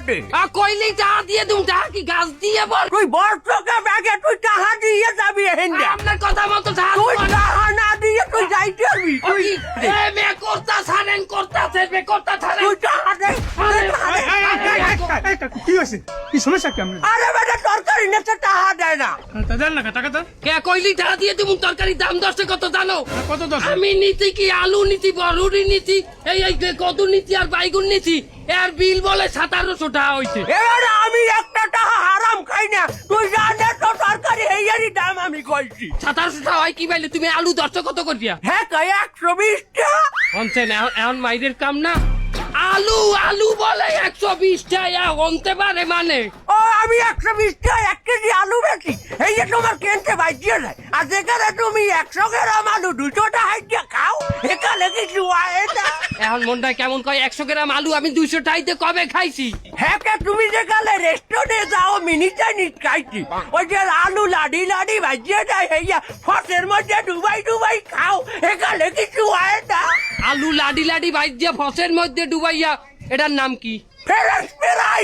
দে কইলি টাকা দিয়ে তুমি টাকা কি গাছ দিয়ে বল তুই বর্ষকে ব্যাগে তুই টাকা দিয়ে যাবি হেন্দে আপনার কথা মতো তুই টাকা না দিয়ে তুই যাইতে পারবি তুই মে করতা ছাড়েন তুই টাকা দে কি হয়েছে কি সমস্যা কি আপনার আরে বেটা তরকারি নেছে টাকা দেয় না দেন না টাকা দেন কে কইলি টাকা দিয়ে তুমি তরকারি দাম দশে কত জানো কত দশ আমি নীতি কি আলু নীতি বড়ুরি নীতি এই কদু নীতি আর বাইগুন নীতি এর বিল বলে 1700 টাকা হইছে এবারে আমি একটা টাকা হারাম খাই না তুই জানে তো তরকারি হেয়ারি দাম আমি কইছি 1700 টাকা হয় কি বাইলে তুমি আলু 10 কত করিয়া হ্যাঁ কই 120 টাকা অনছেন এখন মাইদের কাম না আলু বলে 120 টাকা অনতে পারে মানে ও আমি 120 টাকা 1 কেজি আলু বেশি এই যে তোমার কেনতে বাইজিয়ে যায় আর যেখানে তুমি 100 গ্রাম আলু 200 টাকা দিয়ে খাও এখানে কিছু আয় না এখন মনটা কেমন কয় 100 গ্রাম আলু আমি 200 টাইতে কবে খাইছি হ্যাঁ কে তুমি যেখানে রেস্টুরেন্টে যাও মিনি চাইনিজ খাইছি ওই যে আলু লাডি লাডি ভাজিয়ে যায় হেয়া ফসের মধ্যে ডুবাই খাও এখানে কিছু আয় না আলু লাডি লাডি বাইর দিয়ে ফসের মধ্যে ডুবাইয়া এটার নাম কি ফেরেন্স পেরাই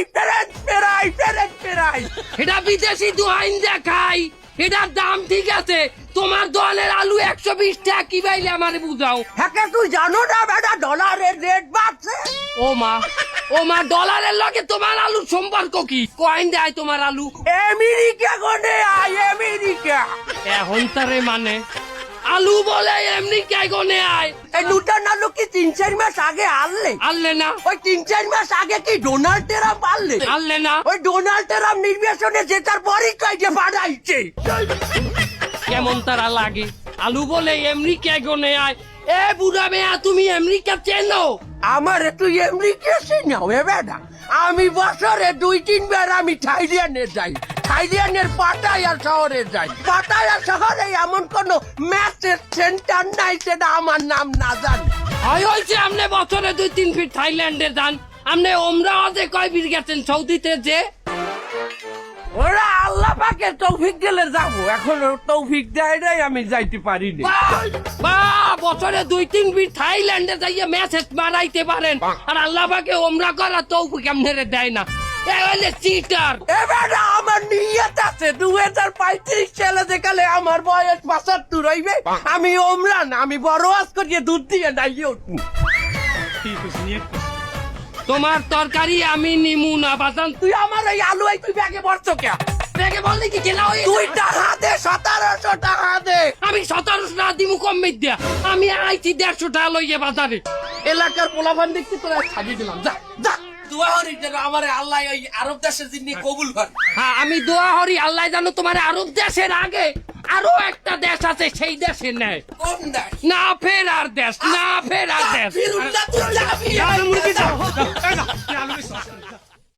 এটা বিদেশি দোহাইন দেখাই এটার দাম ঠিক আছে তোমার দলের আলু 120 টাকা কি বাইলে আমারে বুঝাও হ্যাঁ কে তুই জানো না বেটা ডলারের রেট বাড়ছে ও মা ডলারের লগে তোমার আলুর সম্পর্ক কি কয়েন দেয় তোমার আলু আমেরিকা কোনে আয় আমেরিকা এখন তারে মানে আলু বলে এমনি কে গনে আয় এই নূতন আলু কি 3-4 মাস আগে আনলে না ওই 3-4 মাস আগে কি ডোনাল্ড ট্রাম্প আনলে না ওই ডোনাল্ড ট্রাম্প নির্বাচনে জেতার পরই কইছে বাড়াইছে কেমন তারা লাগে আলু বলে এমনি কে গনে আয় এ বুড়া মেয়া তুমি আমেরিকা চেনো আমার তুই আমেরিকা চিনাও এ বেটা আমি বছরে 2-3 বার আমি থাইল্যান্ডে যাই থাইল্যান্ডের পাটায়া শহরে যাই পাটায়া শহরে এমন কোন ম্যাচের সেন্টার নাই সেটা আমার নাম না জানি হয়েছে আপনি বছরে 2-3 ফিট থাইল্যান্ডে যান আপনি ওমরাওয়াজে কয় ফিট গেছেন সৌদিতে যে ওরা আল্লাহ পাকের তৌফিক দিলে যাবো এখন তৌফিক দেয় নাই আমি যাইতে পারি না বছরে 2-3 ফিট থাইল্যান্ডে যাইয়া ম্যাচেস মারাইতে পারেন আর আল্লাহ পাকে ওমরা করা তৌফিক আপনারে দেয় না এ হইলে চিটার এবার আমার নিয়ত আছে 2035 সালে যেকালে আমার বয়স 75 হইবে আমি ওমরান আমি বড় আজ করিয়ে দুধ দিয়ে নাইয়ে উঠবো ঠিক আছে নিয়ে তোমার তরকারি আমি নিমু না বাজান তুই আমার এই আলু এই তুই ব্যাগে ভরছো কে ব্যাগে বললি কি গেলা হয়ে তুই টাকা দে 1700 টাকা দে আমি 1700 টাকা দিমু কম দিয়া আমি আইছি 150 টাকা লইয়ে বাজারে এলাকার পোলাপান দেখছি তোরা ছাড়িয়ে দিলাম যা যা দোয়া করি যেন আমার আল্লাহ ওই আরব দেশের জিন্নি কবুল করে হ্যাঁ আমি দোয়া করি আল্লাহ জানো তোমার আরব দেশের আগে আরো একটা দেশ আছে সেই দেশে নেয় কোন দেশ না ফেরার দেশ না ফেরার দেশ ফিরুল্লাহ তুই যাবি মুরগি দাও